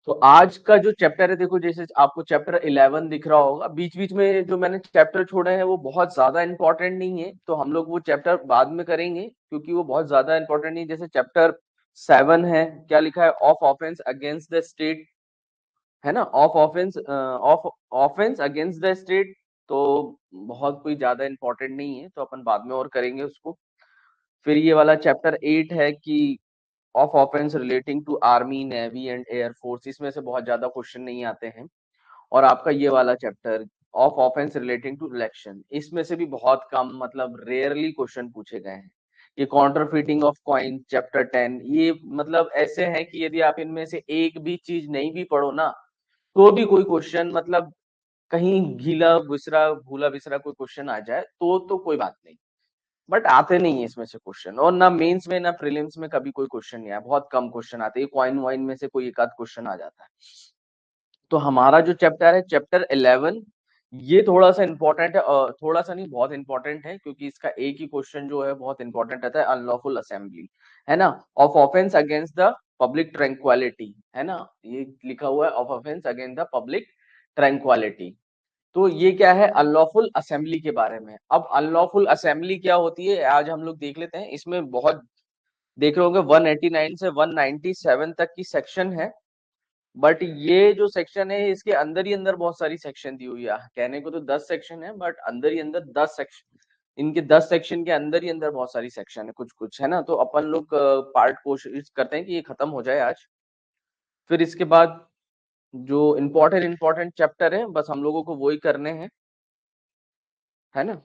तो आज का जो चैप्टर है, देखो जैसे आपको चैप्टर 11 दिख रहा होगा, बीच बीच में जो मैंने चैप्टर छोड़े हैं वो बहुत ज्यादा इंपॉर्टेंट नहीं है, तो हम लोग वो चैप्टर बाद में करेंगे क्योंकि वो बहुत ज्यादा इंपॉर्टेंट नहीं। जैसे चैप्टर 7 है, क्या लिखा है, of offence against the state, है ना, of offence against the state. तो बहुत कोई ज्यादा इंपॉर्टेंट नहीं है, तो अपन बाद में और करेंगे उसको। फिर ये वाला चैप्टर 8 है कि of offence relating to army, navy and air force, इसमें से बहुत ज्यादा क्वेश्चन नहीं आते हैं। और आपका ये वाला chapter of offence relating to election, इसमें से भी बहुत कम, मतलब रेयरली क्वेश्चन पूछे गए हैं। ये काउंटरफीटिंग ऑफ कॉइन चैप्टर 10, ये मतलब ऐसे है कि यदि आप इनमें से एक भी चीज नहीं भी पढ़ो ना, तो भी कोई क्वेश्चन, मतलब कहीं गीला बिसरा भूला बिसरा कोई क्वेश्चन आ जाए तो कोई बात नहीं, बट आते नहीं है इसमें से क्वेश्चन। और ना मेंस में ना प्रीलिम्स में कभी कोई क्वेश्चन नहीं आया, बहुत कम क्वेश्चन आते हैं, कॉइन वाइन में से कोई एक आध क्वेश्चन आ जाता है। तो हमारा जो चैप्टर है चैप्टर 11, ये थोड़ा सा इंपॉर्टेंट है, थोड़ा सा नहीं बहुत इंपॉर्टेंट है, क्योंकि इसका एक ही क्वेश्चन जो है बहुत इंपॉर्टेंट रहता है, अनलॉफुल असेंबली, है ना, of offence against the public tranquillity, है ना, ये लिखा हुआ है, of offence against the public tranquillity. तो ये क्या है, अनलॉफुल असेंबली के बारे में। अब अनलॉफुल असेंबली क्या होती है आज हम लोग देख लेते हैं। इसमें बहुत देख रहे होंगे 189 से 197 तक की सेक्शन है, बट ये जो सेक्शन है इसके अंदर ही अंदर बहुत सारी सेक्शन दी हुई है। कहने को तो 10 सेक्शन है, बट अंदर ही अंदर 10 सेक्शन, इनके 10 सेक्शन के अंदर ही अंदर बहुत सारी सेक्शन है, कुछ कुछ, है ना। तो अपन लोग पार्ट कोशिश करते हैं कि ये खत्म हो जाए आज। फिर इसके बाद जो इम्पोर्टेंट इम्पोर्टेंट चैप्टर है, बस हम लोगों को वही करने हैं, है ना।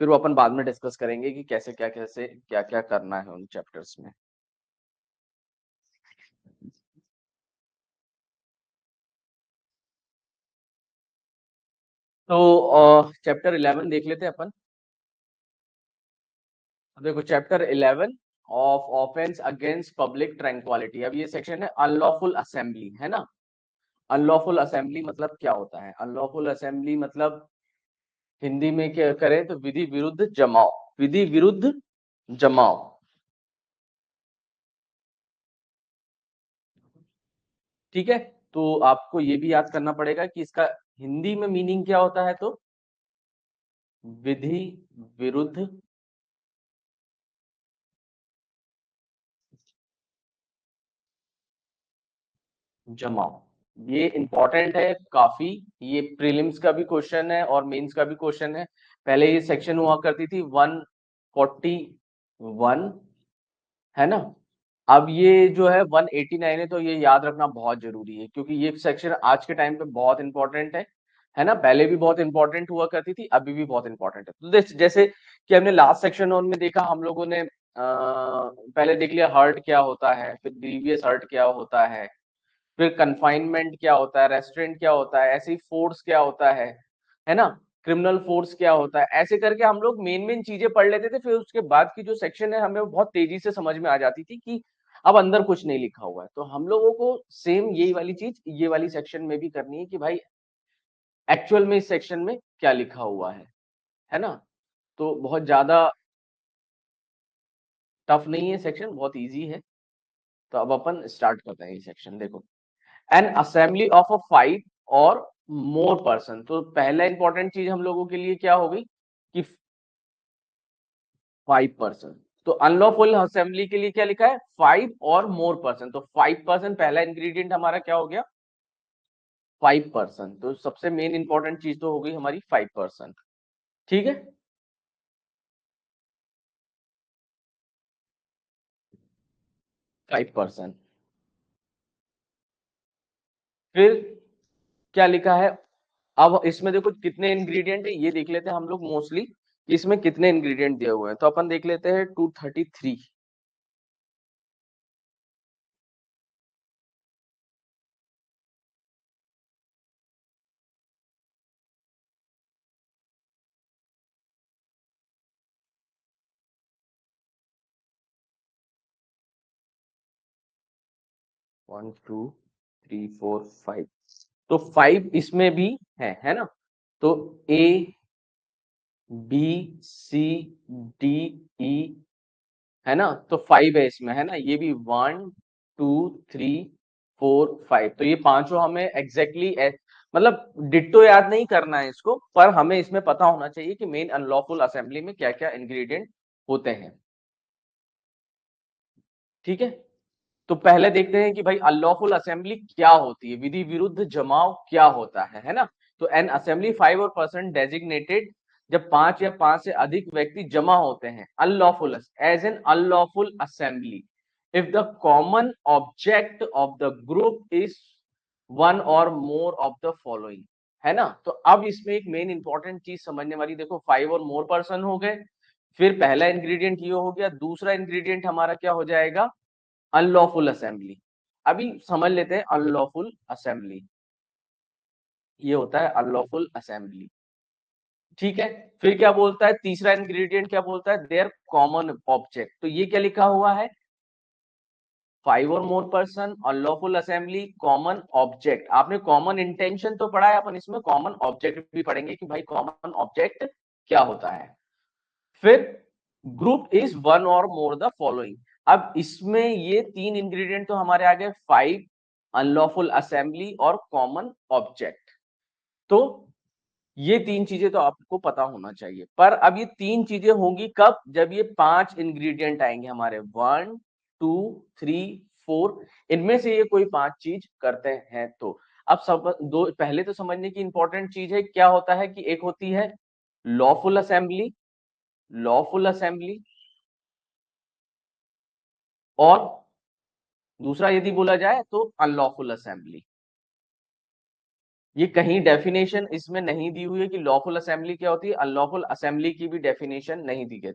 फिर वो अपन बाद में डिस्कस करेंगे कि कैसे क्या क्या करना है उन चैप्टर्स में। तो चैप्टर 11 देख लेते हैं अपन। देखो chapter 11, of offence against public tranquillity. अब ये सेक्शन है अनलॉफुल असेंबली, है ना। अनलॉफुल असेंबली मतलब क्या होता है, अनलॉफुल असेंबली मतलब हिंदी में क्या करें तो विधि विरुद्ध जमाव, विधि विरुद्ध जमाव, ठीक है। तो आपको ये भी याद करना पड़ेगा कि इसका हिंदी में मीनिंग क्या होता है, तो विधि विरुद्ध जमाव। ये इंपॉर्टेंट है काफी, ये प्रीलिम्स का भी क्वेश्चन है और मेंस का भी क्वेश्चन है। पहले ये सेक्शन हुआ करती थी 141, है ना। अब ये जो है 189 है, तो ये याद रखना बहुत जरूरी है, क्योंकि ये सेक्शन आज के टाइम पे बहुत इंपॉर्टेंट है ना। पहले भी बहुत इंपॉर्टेंट हुआ करती थी, अभी भी बहुत इंपॉर्टेंट है। तो जैसे कि हमने लास्ट सेक्शन में देखा, हम लोगों ने पहले देख लिया हर्ट क्या होता है, फिर ग्रीवियस हर्ट क्या होता फिर कन्फाइनमेंट क्या होता है, रेस्टोरेंट क्या होता है, ऐसे ही फोर्स क्या होता है ना, क्रिमिनल फोर्स क्या होता है, ऐसे करके हम लोग मेन मेन चीजें पढ़ लेते थे। फिर उसके बाद की जो सेक्शन है हमें वो बहुत तेजी से समझ में आ जाती थी कि अब अंदर कुछ नहीं लिखा हुआ है। तो हम लोगों को सेम यही वाली चीज ये वाली सेक्शन में भी करनी है कि भाई एक्चुअल में इस सेक्शन में क्या लिखा हुआ है ना। तो बहुत ज्यादा टफ नहीं है सेक्शन, बहुत इजी है। तो अब अपन स्टार्ट करते हैं ये सेक्शन। देखो, एन असेंबली ऑफ अ 5 और मोर पर्सन। तो पहला इंपॉर्टेंट चीज हम लोगों के लिए क्या होगी कि 5 पर्सन। तो अनलॉफुल असेंबली के लिए क्या लिखा है, 5 और मोर पर्सन। तो 5 पर्सन पहला इंग्रेडिएंट हमारा क्या हो गया, 5 पर्सन। तो सबसे मेन इंपॉर्टेंट चीज तो हो गई हमारी 5 पर्सन, ठीक है। 5 पर्सन। फिर क्या लिखा है, अब इसमें देखो कितने इंग्रेडिएंट है ये देख लेते हैं हम लोग मोस्टली, इसमें कितने इंग्रेडिएंट दिए हुए हैं। तो अपन देख लेते हैं 233, 1 2 3 4 5। तो 5 इसमें भी है ना। तो A B C D E, है ना। तो 5 है इसमें, है ना। ये भी 1 2 3 4 5, तो ये पांचों हमें एग्जैक्टली मतलब डिट्टो याद नहीं करना है इसको, पर हमें इसमें पता होना चाहिए कि मेन अनलॉफुल असेंबली में क्या क्या इंग्रेडिएंट होते हैं। ठीक है, तो पहले देखते हैं कि भाई अनलॉफुल असेंबली क्या होती है, विधि विरुद्ध जमाव क्या होता है ना। तो एन असेंबली 5 और पर्सन डेजिग्नेटेड, जब 5 या 5 से अधिक व्यक्ति जमा होते हैं, unlawful as an unlawful assembly if the common object of the group is one और मोर ऑफ द फॉलोइंग, है ना। तो अब इसमें एक मेन इंपॉर्टेंट चीज समझने वाली, देखो 5 और मोर पर्सन हो गए, फिर पहला इंग्रेडिएंट ये हो गया, दूसरा इंग्रेडिएंट हमारा क्या हो जाएगा, अनलॉफुल असेंबली। अभी समझ लेते हैं अनलॉफुल असेंबली, ये होता है अनलॉफुल असेंबली। ठीक है, फिर क्या बोलता है तीसरा इंग्रेडिएंट, क्या बोलता है, देयर कॉमन ऑब्जेक्ट। तो ये क्या लिखा हुआ है, 5 और more person, unlawful assembly, common object. आपने कॉमन इंटेंशन तो पढ़ा है, अपन इसमें कॉमन ऑब्जेक्ट भी पढ़ेंगे कि भाई कॉमन ऑब्जेक्ट क्या होता है। फिर ग्रुप इज वन और मोर द फॉलोइंग। अब इसमें ये तीन इंग्रेडिएंट तो हमारे आ गए, 5, अनलॉफुल असेंबली और कॉमन ऑब्जेक्ट। तो ये तीन चीजें तो आपको पता होना चाहिए, पर अब ये तीन चीजें होंगी कब, जब ये 5 इंग्रेडिएंट आएंगे हमारे, 1 2 3 4, इनमें से ये कोई 5 चीज करते हैं। तो अब सब दो पहले तो समझने की इंपॉर्टेंट चीज है, क्या होता है कि एक होती है लॉफुल असेंबली, लॉफुल असेंबली, और दूसरा यदि बोला जाए तो अनलॉफुल असेंबली। ये कहीं डेफिनेशन इसमें नहीं दी हुई है कि लॉफुल असेंबली क्या होती है, अनलॉफुल असेंबली की भी डेफिनेशन नहीं दी गई।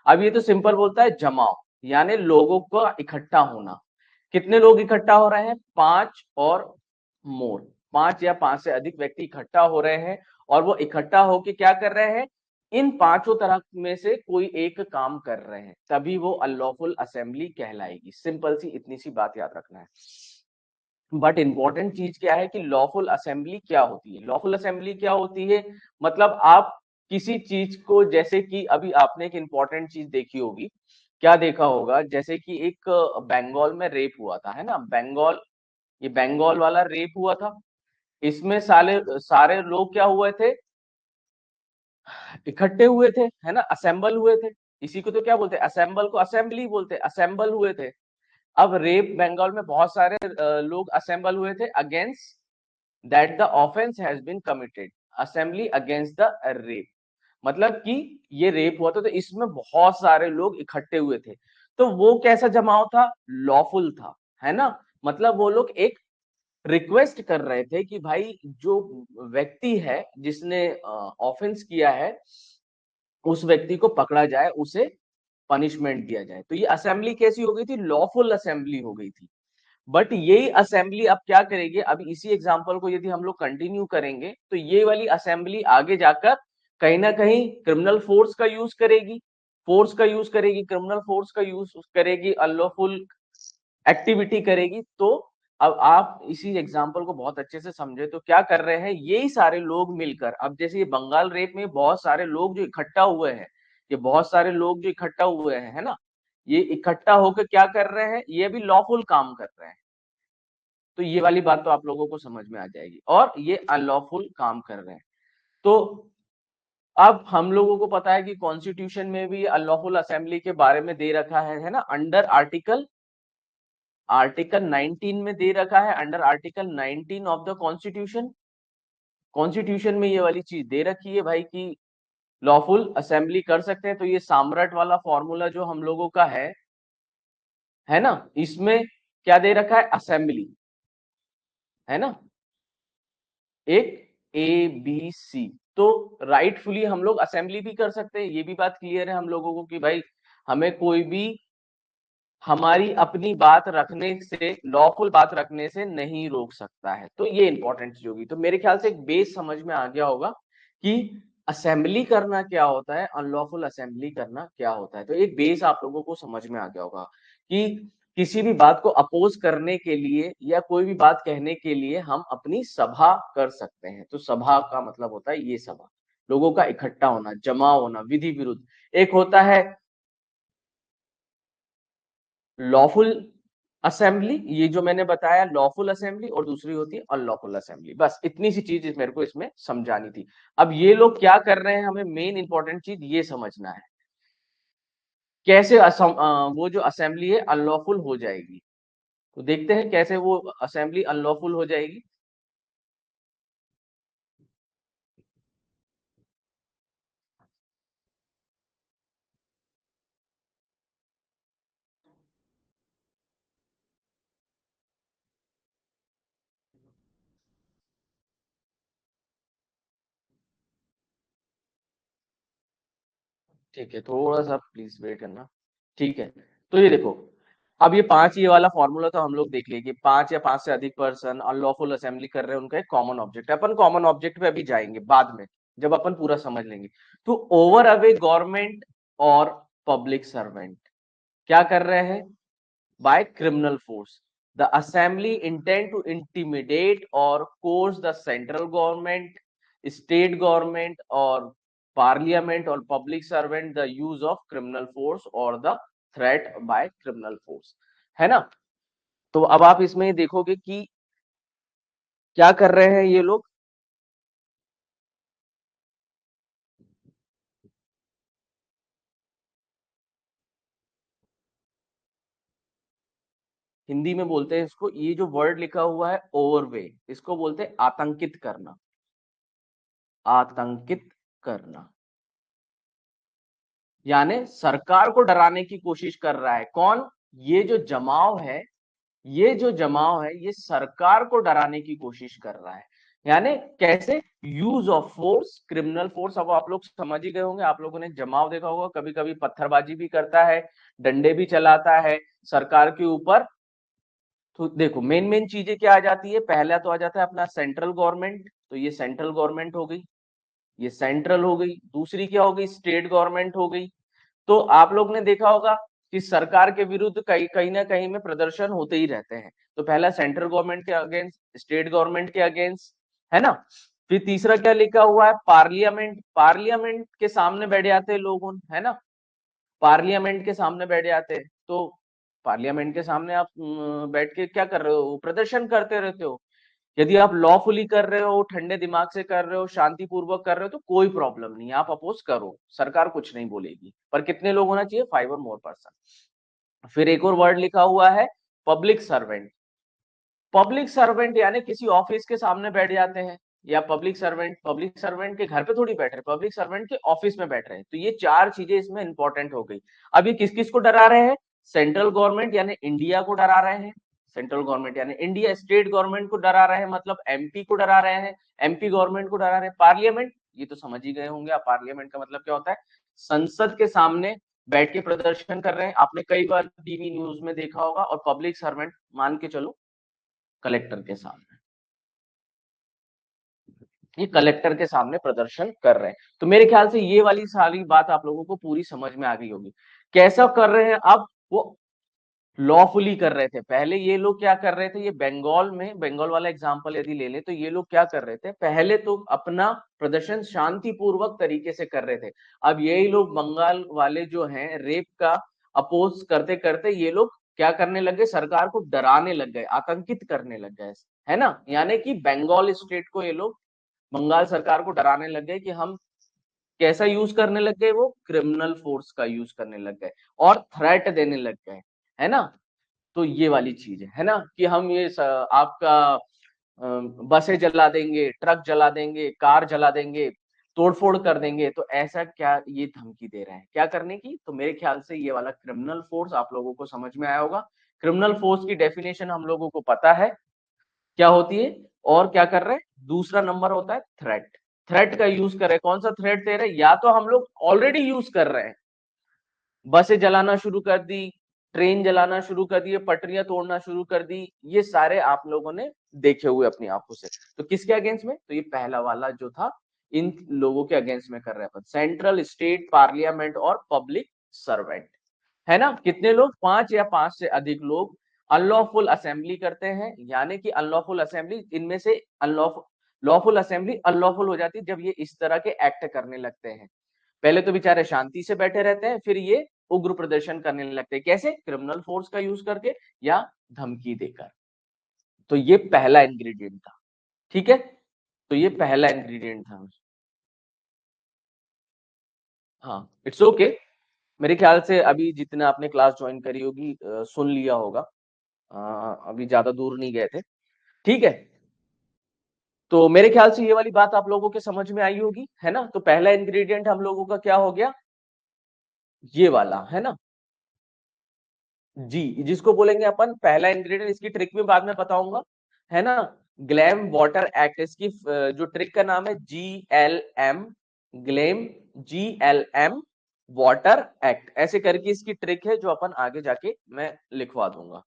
अब ये तो सिंपल बोलता है जमाव, यानी लोगों का इकट्ठा होना। कितने लोग इकट्ठा हो रहे हैं, 5 और मोर, 5 या 5 से अधिक व्यक्ति इकट्ठा हो रहे हैं, और वो इकट्ठा होके क्या कर रहे हैं, इन पांचों तरह में से कोई एक काम कर रहे हैं, तभी वो अनलॉफुल असेंबली कहलाएगी। सिंपल सी इतनी सी बात याद रखना है। बट इंपॉर्टेंट चीज क्या है कि लॉफुल असेंबली क्या होती है, लॉफुल असेंबली क्या होती है, मतलब आप किसी चीज को, जैसे कि अभी आपने एक इंपॉर्टेंट चीज देखी होगी, क्या देखा होगा, जैसे कि एक बंगाल में रेप हुआ था, है ना, बंगाल, ये बंगाल वाला रेप हुआ था। इसमें सारे सारे लोग क्या हुए थे, इकट्ठे हुए थे, है ना, असेंबल हुए थे। इसी को तो क्या बोलते हैं, असेंबल को असेंबली बोलते हैं, असेंबल हुए थे। अब रेप बंगाल में बहुत सारे लोग असेंबल हुए थे against that the offence has been committed, assembly against the rape, मतलब कि ये रेप हुआ था, तो इसमें बहुत सारे लोग इकट्ठे हुए थे। तो वो कैसा जमाव था, लॉफुल था, है ना। मतलब वो लोग एक रिक्वेस्ट कर रहे थे कि भाई जो व्यक्ति है जिसने ऑफेंस किया है, उस व्यक्ति को पकड़ा जाए, उसे पनिशमेंट दिया जाए। तो ये असेंबली कैसी हो गई थी, लॉफुल असेंबली हो गई थी। बट यही असेंबली अब क्या करेगी, अब इसी एग्जांपल को यदि हम लोग कंटिन्यू करेंगे, तो ये वाली असेंबली आगे जाकर कहीं ना कहीं क्रिमिनल फोर्स का यूज करेगी, फोर्स का यूज करेगी, क्रिमिनल फोर्स का यूज करेगी, अनलॉफुल एक्टिविटी करेगी। तो अब आप इसी एग्जांपल को बहुत अच्छे से समझे, तो क्या कर रहे हैं, यही सारे लोग मिलकर, अब जैसे ये बंगाल रेप में बहुत सारे लोग जो इकट्ठा हुए हैं, ये बहुत सारे लोग जो इकट्ठा हुए हैं, है ना, ये इकट्ठा होकर क्या कर रहे हैं, ये भी लॉफुल काम कर रहे हैं। तो ये वाली बात तो आप लोगों को समझ में आ जाएगी, और ये अनलॉफुल काम कर रहे हैं। तो अब हम लोगों को पता है कि कॉन्स्टिट्यूशन में भी अनलॉफुल असेंबली के बारे में दे रखा है ना, अंडर आर्टिकल आर्टिकल 19 में दे रखा है, under article 19 of the constitution, constitution में ये वाली चीज दे रखी है भाई कि लॉफुल असेंबली कर सकते हैं। तो ये साम्राट वाला फॉर्मूला जो हम लोगों का है ना, इसमें क्या दे रखा है, असेंबली, है ना, एक ए बी सी। तो राइटफुली हम लोग असेंबली भी कर सकते हैं, ये भी बात क्लियर है हम लोगों को कि भाई हमें कोई भी हमारी अपनी बात रखने से, लॉफुल बात रखने से नहीं रोक सकता है। तो ये इंपॉर्टेंट चीज होगी। तो मेरे ख्याल से एक बेस समझ में आ गया होगा कि असेंबली करना क्या होता है, अनलॉफुल असेंबली करना क्या होता है। तो एक बेस आप लोगों को समझ में आ गया होगा कि किसी भी बात को अपोज करने के लिए या कोई भी बात कहने के लिए हम अपनी सभा कर सकते हैं। तो सभा का मतलब होता है ये सभा, लोगों का इकट्ठा होना, जमा होना, विधि विरुद्ध। एक होता है लॉफुल असेंबली, ये जो मैंने बताया लॉफुल असेंबली, और दूसरी होती है अनलॉफुल असेंबली। बस इतनी सी चीज मेरे को इसमें समझानी थी। अब ये लोग क्या कर रहे हैं, हमें मेन इंपॉर्टेंट चीज ये समझना है, कैसे वो जो असेंबली है अनलॉफुल हो जाएगी। तो देखते हैं कैसे वो असेंबली अनलॉफुल हो जाएगी। ठीक है, थोड़ा सा प्लीज वेट करना। ठीक है, तो ये देखो, अब ये पांच, ये वाला फॉर्मूला तो हम लोग देख लिए कि पांच या पांच से अधिक पर्सन अनलॉफुल असेंबली कर रहे हैं, उनका एक कॉमन ऑब्जेक्ट है। अपन कॉमन ऑब्जेक्ट पे अभी जाएंगे बाद में, जब अपन पूरा समझ लेंगे। तो ओवर अवे गवर्नमेंट और पब्लिक सर्वेंट क्या कर रहे हैं, by criminal force. The assembly intend to intimidate or coerce the central government, state government or parliament or public servant the use of criminal force or the threat by criminal force, है ना। तो अब आप इसमें देखोगे कि क्या कर रहे हैं ये लोग। हिंदी में बोलते हैं इसको, ये जो वर्ड लिखा हुआ है ओवरवे, इसको बोलते हैं आतंकित करना। आतंकित करना यानी सरकार को डराने की कोशिश कर रहा है कौन, ये जो जमाव है, ये जो जमाव है ये सरकार को डराने की कोशिश कर रहा है। यानी कैसे, use of force, criminal force. अब आप लोग समझ ही गए होंगे, आप लोगों ने जमाव देखा होगा, कभी कभी पत्थरबाजी भी करता है, डंडे भी चलाता है सरकार के ऊपर। तो देखो मेन मेन चीजें क्या आ जाती है, पहला तो आ जाता है अपना सेंट्रल गवर्नमेंट, तो ये सेंट्रल गवर्नमेंट हो गई, ये सेंट्रल हो गई। दूसरी क्या हो गई, स्टेट गवर्नमेंट हो गई। तो आप लोग ने देखा होगा कि सरकार के विरुद्ध कहीं कहीं ना कहीं में प्रदर्शन होते ही रहते हैं। तो पहला सेंट्रल गवर्नमेंट के अगेंस्ट, स्टेट गवर्नमेंट के अगेंस्ट, है ना। फिर तीसरा क्या लिखा हुआ है, पार्लियामेंट। पार्लियामेंट के सामने बैठ जाते हैं लोग, है ना, पार्लियामेंट के सामने बैठ जाते हैं। तो पार्लियामेंट के सामने आप बैठ के क्या कर रहे हो, प्रदर्शन करते रहते हो। यदि आप लॉफुली कर रहे हो, ठंडे दिमाग से कर रहे हो, शांतिपूर्वक कर रहे हो, तो कोई प्रॉब्लम नहीं है, आप अपोज करो, सरकार कुछ नहीं बोलेगी। पर कितने लोग होना चाहिए, 5 और मोर पर्सन। फिर एक और वर्ड लिखा हुआ है पब्लिक सर्वेंट। पब्लिक सर्वेंट यानी किसी ऑफिस के सामने बैठ जाते हैं, या पब्लिक सर्वेंट के घर पे थोड़ी बैठ रहे, पब्लिक सर्वेंट के ऑफिस में बैठ रहे हैं। तो ये चार चीजें इसमें इंपॉर्टेंट हो गई। अब ये किस किस को डरा रहे हैं, सेंट्रल गवर्नमेंट यानी इंडिया को डरा रहे हैं, सेंट्रल गवर्नमेंट यानी इंडिया। स्टेट गवर्नमेंट को डरा रहे हैं, मतलब एमपी को डरा रहे हैं, एमपी गवर्नमेंट को डरा रहे हैं। पार्लियामेंट, ये तो समझ ही गए होंगे आप, पार्लियामेंट का मतलब क्या होता है, संसद के सामने बैठ के प्रदर्शन कर रहे हैं, आपने कई बार टीवी न्यूज में देखा होगा। और पब्लिक सर्वेंट मान के चलो कलेक्टर के सामने, ये कलेक्टर के सामने प्रदर्शन कर रहे हैं। तो मेरे ख्याल से ये वाली सारी बात आप लोगों को पूरी समझ में आ गई होगी। कैसा कर रहे हैं, अब वो लॉफुली कर रहे थे। पहले ये लोग क्या कर रहे थे, ये बंगाल में, बंगाल वाला एग्जांपल यदि ले ले, तो ये लोग क्या कर रहे थे, पहले तो अपना प्रदर्शन शांतिपूर्वक तरीके से कर रहे थे। अब यही लोग बंगाल वाले जो हैं, रेप का अपोज करते करते ये लोग क्या करने लगे, सरकार को डराने लग गए, आतंकित करने लग गए, है ना। यानी कि बंगाल स्टेट को ये लोग, बंगाल सरकार को डराने लग गए कि हम कैसा यूज करने लग गए, वो क्रिमिनल फोर्स का यूज करने लग गए और थ्रेट देने लग गए, है ना। तो ये वाली चीज है ना, कि हम ये आपका बसें जला देंगे, ट्रक जला देंगे, कार जला देंगे, तोड़फोड़ कर देंगे। तो ऐसा क्या ये धमकी दे रहे हैं क्या करने की। तो मेरे ख्याल से ये वाला क्रिमिनल फोर्स आप लोगों को समझ में आया होगा। क्रिमिनल फोर्स की डेफिनेशन हम लोगों को पता है क्या होती है, और क्या कर रहे हैं। दूसरा नंबर होता है थ्रेट। थ्रेट का यूज कर रहे हैं, कौन सा थ्रेट दे रहे हैं, या तो हम लोग ऑलरेडी यूज कर रहे हैं, बसें जलाना शुरू कर दी, ट्रेन जलाना शुरू कर दिए, पटरियां तोड़ना शुरू कर दी, ये सारे आप लोगों ने देखे हुए अपनी आंखों से। तो किसके अगेंस्ट में, तो ये पहला वाला जो था, इन लोगों के अगेंस्ट में कर रहे हैं, सेंट्रल, स्टेट, पार्लियामेंट और पब्लिक सर्वेंट, है ना। कितने लोग, पांच या पांच से अधिक लोग अनलॉफुल असेंबली करते हैं। यानी कि अनलॉफुल असेंबली, इनमें से अनलॉफुल, लॉफुल असेंबली अनलॉफुल हो जाती है जब ये इस तरह के एक्ट करने लगते हैं। पहले तो बेचारे शांति से बैठे रहते हैं, फिर ये उग्र प्रदर्शन करने लगते हैं। कैसे? क्रिमिनल फोर्स का यूज करके या धमकी देकर। तो ये पहला इंग्रेडिएंट था। ठीक है, तो ये पहला इंग्रेडिएंट था। हाँ, इट्स ओके। मेरे ख्याल से अभी जितना आपने क्लास ज्वाइन करी होगी सुन लिया होगा। अभी ज्यादा दूर नहीं गए थे। ठीक है, तो मेरे ख्याल से ये वाली बात आप लोगों के समझ में आई होगी, है ना? तो पहला इंग्रेडिएंट हम लोगों का क्या हो गया? ये वाला, है ना? जी, जिसको बोलेंगे अपन पहला इंग्रेडिएंट। इसकी ट्रिक भी बाद में बताऊंगा, है ना? Glam water act. इसकी जो ट्रिक का नाम है GLM, glam GLM water act. ऐसे करके इसकी ट्रिक है, जो अपन आगे जाके मैं लिखवा दूंगा।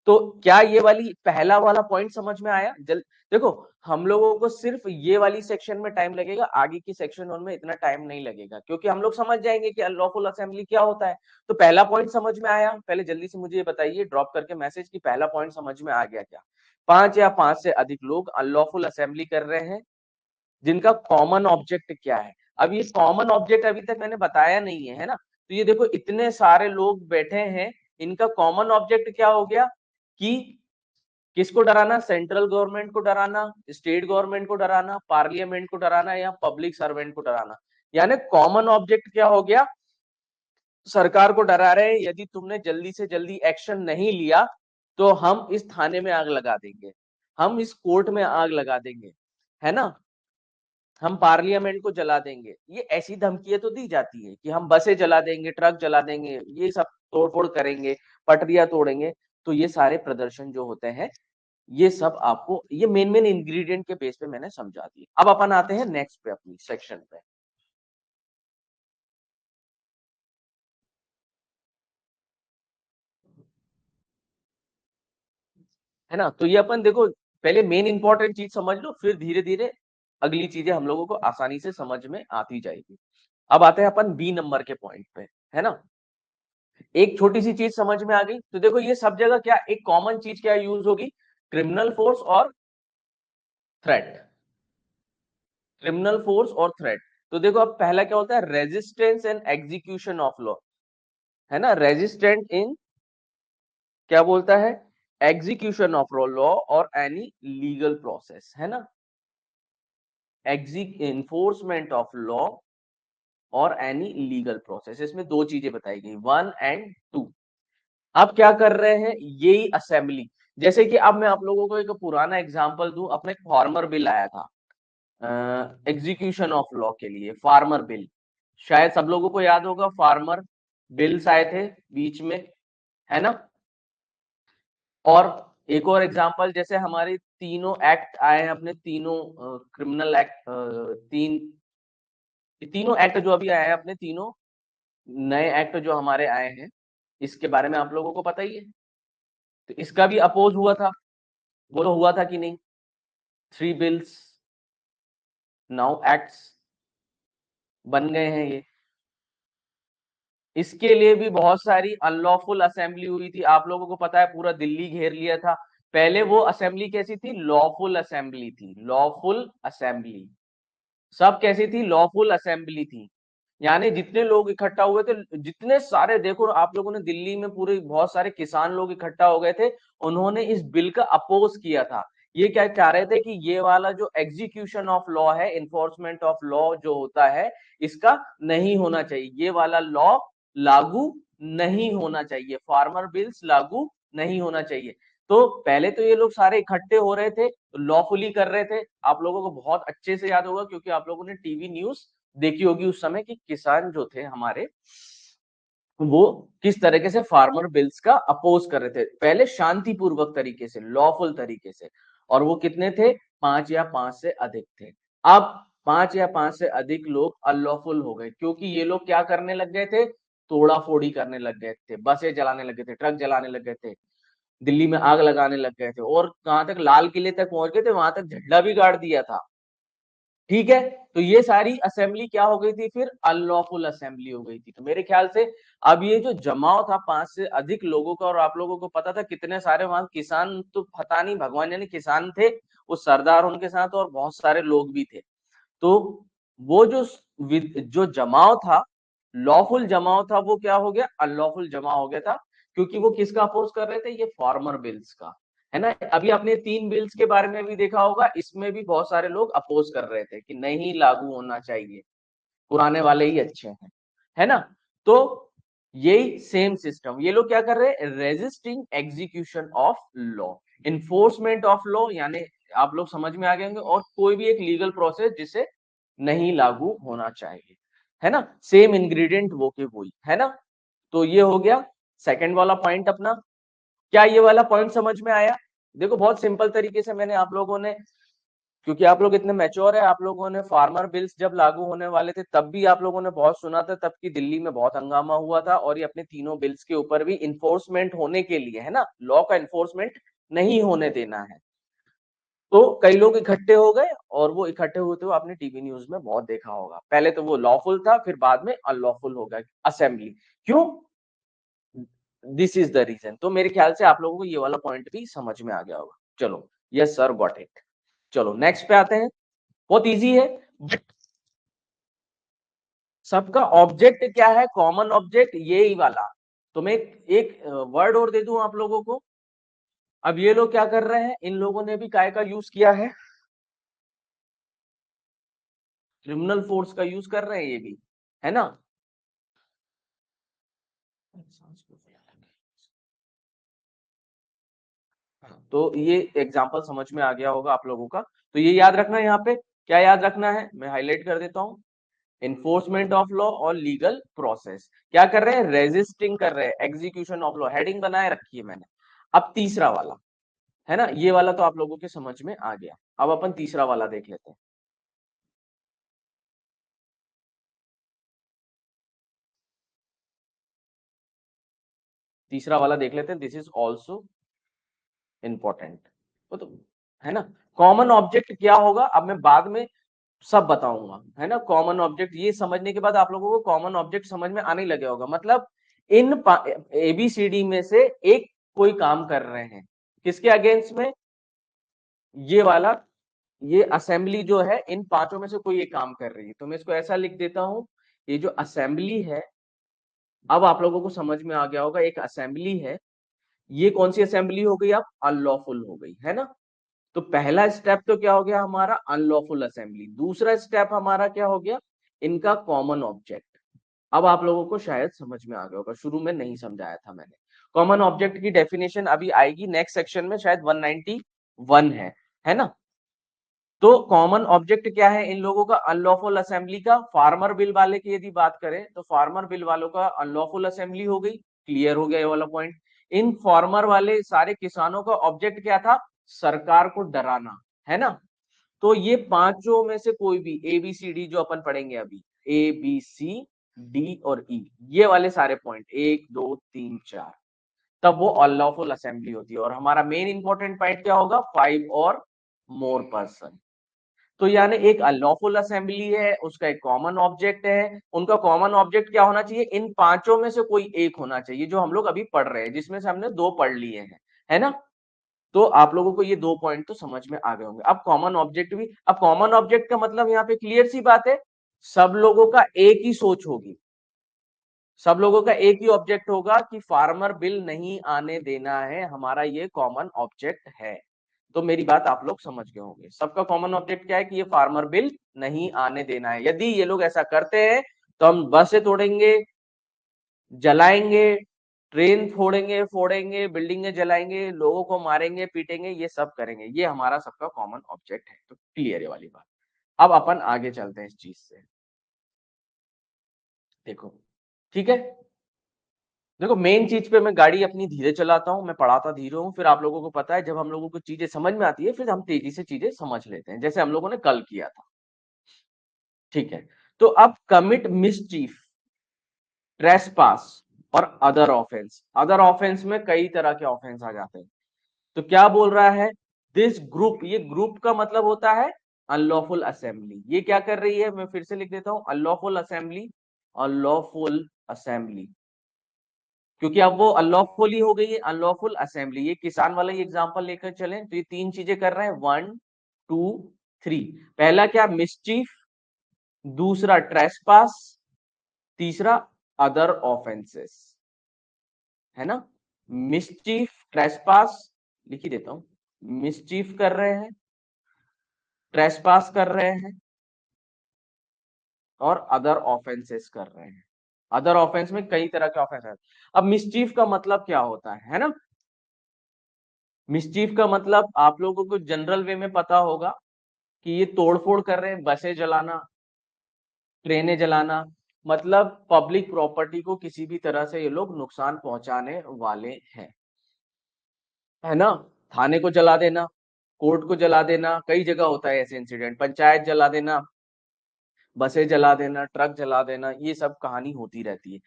तो क्या ये वाली पहला वाला पॉइंट समझ में आया? देखो, हम लोगों को सिर्फ ये वाली सेक्शन में टाइम लगेगा, आगे की सेक्शन में इतना टाइम नहीं लगेगा, क्योंकि हम लोग समझ जाएंगे कि अनलॉफुल असेंबली क्या होता है। तो पहला पॉइंट समझ में आया? पहले जल्दी से मुझे ये बताइए ड्रॉप करके मैसेज की पहला पॉइंट समझ में आ गया क्या? 5 या 5 से अधिक लोग अनलॉफुल असेंबली कर रहे हैं, जिनका कॉमन ऑब्जेक्ट क्या है? अब ये कॉमन ऑब्जेक्ट अभी तक मैंने बताया नहीं है, है ना? तो ये देखो, इतने सारे लोग बैठे हैं, इनका कॉमन ऑब्जेक्ट क्या हो गया? कि किसको डराना? सेंट्रल गवर्नमेंट को डराना, स्टेट गवर्नमेंट को डराना, पार्लियामेंट को डराना, या पब्लिक सर्वेंट को डराना। यानी कॉमन ऑब्जेक्ट क्या हो गया? सरकार को डरा रहे हैं, यदि तुमने जल्दी से जल्दी एक्शन नहीं लिया तो हम इस थाने में आग लगा देंगे, हम इस कोर्ट में आग लगा देंगे, है ना? हम पार्लियामेंट को जला देंगे। ये ऐसी धमकियां तो दी जाती है कि हम बसें जला देंगे, ट्रक जला देंगे, ये सब तोड़फोड़ करेंगे, पटरियां तोड़ेंगे। तो ये सारे प्रदर्शन जो होते हैं, ये सब आपको ये मेन मेन इंग्रेडिएंट के बेस पे मैंने समझा दिया। अब अपन आते हैं नेक्स्ट पे, अपनी सेक्शन पे, है ना? तो ये अपन देखो, पहले मेन इंपॉर्टेंट चीज समझ लो, फिर धीरे धीरे अगली चीजें हम लोगों को आसानी से समझ में आती जाएगी। अब आते हैं अपन बी नंबर के पॉइंट पे, है ना? एक छोटी सी चीज समझ में आ गई। तो देखो, ये सब जगह क्या एक कॉमन चीज क्या यूज होगी? क्रिमिनल फोर्स और थ्रेट। क्रिमिनल फोर्स और थ्रेट। तो देखो, अब पहला क्या होता है? Resistance and execution of law, है ना? रेजिस्टेंट इन, क्या बोलता है? एग्जीक्यूशन ऑफ लॉ और एनी लीगल प्रोसेस, है ना? इन्फोर्समेंट ऑफ लॉ और एनी लीगल प्रोसेस। इसमें दो चीजें बताई गई, 1 एंड 2। अब क्या कर रहे हैं? यही असेंबली। जैसे कि अब मैं आप लोगों को एक पुराना एग्जांपल दूं, अपने एक फार्मर बिल आया था एग्जीक्यूशन ऑफ लॉ के लिए, फार्मर बिल। शायद सब लोगों को याद होगा, फार्मर बिल्स आए थे बीच में, है ना? और एक और एग्जांपल, जैसे हमारे तीनों एक्ट आए हैं, अपने तीनों क्रिमिनल एक्ट, तीनों एक्ट जो अभी आए हैं, अपने तीनों नए एक्ट जो हमारे आए हैं, इसके बारे में आप लोगों को पता ही है। तो इसका भी अपोज हुआ था, बोलो हुआ था कि नहीं? 3 बिल्स, नाउ एक्ट्स बन गए हैं ये। इसके लिए भी बहुत सारी अनलॉफुल असेंबली हुई थी, आप लोगों को पता है, पूरा दिल्ली घेर लिया था। पहले वो असेंबली कैसी थी? लॉफुल असेंबली थी, लॉफुल असेंबली। सब कैसी थी? लॉफुल असेंबली थी। यानी जितने लोग इकट्ठा हुए थे, जितने सारे, देखो आप लोगों ने दिल्ली में पूरे बहुत सारे किसान लोग इकट्ठा हो गए थे, उन्होंने इस बिल का अपोज किया था। ये क्या चाह रहे थे? कि ये वाला जो एग्जीक्यूशन ऑफ लॉ है, इन्फोर्समेंट ऑफ लॉ जो होता है, इसका नहीं होना चाहिए, ये वाला लॉ लागू नहीं होना चाहिए, फार्मर बिल्स लागू नहीं होना चाहिए। तो पहले तो ये लोग सारे इकट्ठे हो रहे थे, लॉफुली कर रहे थे। आप लोगों को बहुत अच्छे से याद होगा, क्योंकि आप लोगों ने टीवी न्यूज देखी होगी उस समय, कि किसान जो थे हमारे, वो किस तरीके से फार्मर बिल्स का अपोज कर रहे थे, पहले शांतिपूर्वक तरीके से, लॉफुल तरीके से। और वो कितने थे? 5 या 5 से अधिक थे। अब 5 या 5 से अधिक लोग अनलॉफुल हो गए, क्योंकि ये लोग क्या करने लग गए थे? तोड़ा फोड़ी करने लग गए थे, बसें जलाने लग गए थे, ट्रक जलाने लग गए थे, दिल्ली में आग लगाने लग गए थे, और कहां तक? लाल किले तक पहुंच गए थे, वहां तक झंडा भी गाड़ दिया था। ठीक है, तो ये सारी असेंबली क्या हो गई थी? फिर अनलॉफुल असेंबली हो गई थी। तो मेरे ख्याल से अब ये जो जमाव था 5 से अधिक लोगों का, और आप लोगों को पता था कितने सारे वहां किसान, तो पता नहीं भगवान जाने किसान थे, वो सरदार उनके साथ, और बहुत सारे लोग भी थे। तो वो जो जमाव था, लॉफुल जमाव था वो क्या हो गया, अनलॉफुल जमा हो गया था, क्योंकि वो किसका अपोज कर रहे थे, ये फार्मर बिल्स का, है ना। अभी आपने 3 बिल्स के बारे में भी देखा होगा, इसमें भी बहुत सारे लोग अपोज कर रहे थे कि नहीं लागू होना चाहिए, पुराने वाले ही अच्छे हैं, है ना। तो यही सेम सिस्टम, ये लोग क्या कर रहे हैं, resisting execution of law, enforcement of law, यानी आप लोग समझ में आ गए होंगे, और कोई भी एक लीगल प्रोसेस जिसे नहीं लागू होना चाहिए, है ना। सेम इंग्रेडिएंट वो के वही, है ना। तो ये हो गया सेकंड वाला पॉइंट अपना। क्या ये वाला पॉइंट समझ में आया? देखो बहुत सिंपल तरीके से मैंने आप लोगों ने, क्योंकि आप लोग इतने मैच्योर है, आप लोगों ने फार्मर बिल्स जब लागू होने वाले थे तब भी आप लोगों ने बहुत सुना था, तब की दिल्ली में बहुत हंगामा हुआ था, और ये अपने तीनों बिल्स के ऊपर भी इन्फोर्समेंट होने के लिए, है ना, लॉ का इन्फोर्समेंट नहीं होने देना है। तो कई लोग इकट्ठे हो गए, और वो इकट्ठे होते हुए आपने टीवी न्यूज में बहुत देखा होगा, पहले तो वो लॉफुल था, फिर बाद में अनलॉफुल हो गया असेंबली, क्यों, दिस इज द रीजन। तो मेरे ख्याल से आप लोगों को ये वाला पॉइंट भी समझ में आ गया होगा। चलो, यस सर, गॉट इट। चलो नेक्स्ट पे आते हैं, बहुत इजी है, बट सबका ऑब्जेक्ट क्या है, कॉमन ऑब्जेक्ट यही वाला। तो मैं एक वर्ड और दे दूं आप लोगों को। अब ये लोग क्या कर रहे हैं, इन लोगों ने भी काय का यूज किया है, क्रिमिनल फोर्स का यूज कर रहे हैं ये भी, है ना। तो ये एग्जांपल समझ में आ गया होगा आप लोगों का। तो ये याद रखना है, यहाँ पे क्या याद रखना है, मैं हाईलाइट कर देता हूँ। इन्फोर्समेंट ऑफ लॉ और लीगल प्रोसेस क्या कर रहे हैं, रेजिस्टिंग कर रहे हैं एग्जीक्यूशन ऑफ लॉ, हेडिंग बनाए रखी है मैंने। अब तीसरा वाला, है ना, ये वाला तो आप लोगों के समझ में आ गया। अब अपन तीसरा वाला देख लेते हैं। तीसरा वाला देख लेते हैं, दिस इज ऑल्सो इंपॉर्टेंट। वो तो, है ना, कॉमन ऑब्जेक्ट क्या होगा, अब मैं बाद में सब बताऊंगा, है ना। कॉमन ऑब्जेक्ट ये समझने के बाद आप लोगों को कॉमन ऑब्जेक्ट समझ में आने लगे होगा, मतलब इन एबीसीडी में से एक कोई काम कर रहे हैं, किसके अगेंस्ट में, ये वाला, ये असेंबली जो है इन पांचों में से कोई एक काम कर रही है, तो मैं इसको ऐसा लिख देता हूं, ये जो असेंबली है, अब आप लोगों को समझ में आ गया होगा, एक असेंबली है, ये कौन सी असेंबली हो गई, अब अनलॉफुल हो गई, है ना। तो पहला स्टेप तो क्या हो गया हमारा, अनलॉफुल असेंबली। दूसरा स्टेप हमारा क्या हो गया, इनका कॉमन ऑब्जेक्ट। अब आप लोगों को शायद समझ में आ गया होगा, शुरू में नहीं समझाया था मैंने। कॉमन ऑब्जेक्ट की डेफिनेशन अभी आएगी नेक्स्ट सेक्शन में, शायद 191 है ना। तो कॉमन ऑब्जेक्ट क्या है इन लोगों का, अनलॉफुल असेंबली का। फार्मर बिल वाले की यदि बात करें तो फार्मर बिल वालों का अनलॉफुल असेंबली हो गई, क्लियर हो गया ये वाला पॉइंट। इन फार्मर वाले सारे किसानों का ऑब्जेक्ट क्या था, सरकार को डराना, है ना। तो ये पांचों में से कोई भी ए बी सी डी जो अपन पढ़ेंगे अभी, ए बी सी डी और ई, ये वाले सारे पॉइंट 1 2 3 4, तब वो अनलॉफुल असेंबली होती है। और हमारा मेन इंपॉर्टेंट पॉइंट क्या होगा, 5 और मोर पर्सन। तो यानी एक अनलॉफुल असेंबली है, उसका एक कॉमन ऑब्जेक्ट है, उनका कॉमन ऑब्जेक्ट क्या होना चाहिए, इन पांचों में से कोई एक होना चाहिए, जो हम लोग अभी पढ़ रहे हैं, जिसमें से हमने दो पढ़ लिए हैं, है ना। तो आप लोगों को ये दो पॉइंट तो समझ में आ गए होंगे। अब कॉमन ऑब्जेक्ट भी, अब कॉमन ऑब्जेक्ट का मतलब यहाँ पे क्लियर सी बात है, सब लोगों का एक ही सोच होगी, सब लोगों का एक ही ऑब्जेक्ट होगा कि फार्मर बिल नहीं आने देना है, हमारा ये कॉमन ऑब्जेक्ट है। तो मेरी बात आप लोग समझ गए होंगे, सबका कॉमन ऑब्जेक्ट क्या है कि ये फार्मर बिल नहीं आने देना है। यदि ये लोग ऐसा करते हैं तो हम बसें तोड़ेंगे, जलाएंगे, ट्रेन फोड़ेंगे फोड़ेंगे, बिल्डिंगें जलाएंगे, लोगों को मारेंगे पीटेंगे, ये सब करेंगे, ये हमारा सबका कॉमन ऑब्जेक्ट है। तो क्लियर है वाली बात। अब अपन आगे चलते हैं इस चीज से, देखो, ठीक है। देखो मेन चीज पे मैं गाड़ी अपनी धीरे चलाता हूँ, मैं पढ़ाता धीरे हूँ, फिर आप लोगों को पता है जब हम लोगों को चीजें समझ में आती है फिर हम तेजी से चीजें समझ लेते हैं, जैसे हम लोगों ने कल किया था, ठीक है। तो अब कमिट मिसचीफ, ट्रेसपास और अदर ऑफेंस, अदर ऑफेंस में कई तरह के ऑफेंस आ जाते हैं। तो क्या बोल रहा है, दिस ग्रुप, ये ग्रुप का मतलब होता है अनलॉफुल असेंबली। ये क्या कर रही है, मैं फिर से लिख देता हूं, अनलॉफुल असेंबली, अनलॉफुल असेंबली, क्योंकि अब वो अनलॉफुल ही हो गई है, अनलॉफुल असेंबली। ये किसान वाला ही एग्जांपल लेकर चलें तो ये तीन चीजें कर रहे हैं, 1 2 3। पहला क्या, मिसचीफ, दूसरा ट्रेसपास, तीसरा अदर ऑफेंसेस, है ना। मिसचीफ, ट्रेसपास, लिख ही देता हूं, मिसचीफ कर रहे हैं, ट्रेसपास कर रहे हैं और अदर ऑफेंसेस कर रहे हैं। अदर ऑफेंस में कई तरह के ऑफेंस है। अब मिसचीफ का मतलब क्या होता है ना। मिसचीफ का मतलब आप लोगों को जनरल वे में पता होगा कि ये तोड़फोड़ कर रहे हैं, बसें जलाना, ट्रेनें जलाना, मतलब पब्लिक प्रॉपर्टी को किसी भी तरह से ये लोग नुकसान पहुंचाने वाले हैं, है ना। थाने को जला देना, कोर्ट को जला देना, कई जगह होता है ऐसे इंसिडेंट, पंचायत जला देना, बसें जला देना, ट्रक जला देना, ये सब कहानी होती रहती है।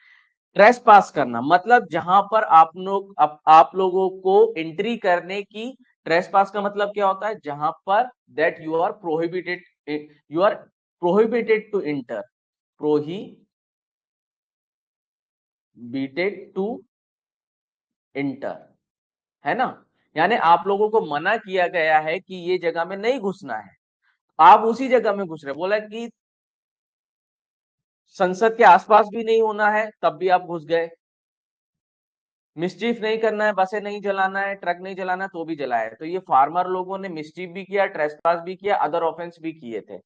ट्रेस पास करना मतलब जहां पर आप लोगों को एंट्री करने की, ट्रेस पास का मतलब क्या होता है, जहां पर that you are prohibited to enter, prohibited to enter, है ना। यानी आप लोगों को मना किया गया है कि ये जगह में नहीं घुसना है, आप उसी जगह में घुस रहे, बोला कि संसद के आसपास भी नहीं होना है तब भी आप घुस गए, मिसचीफ नहीं करना है, बसें नहीं जलाना है, ट्रक नहीं जलाना तो भी जलाया है। तो ये फार्मर लोगों ने मिसचीफ भी किया, ट्रेसपास भी किया, अदर ऑफेंस भी किए थे।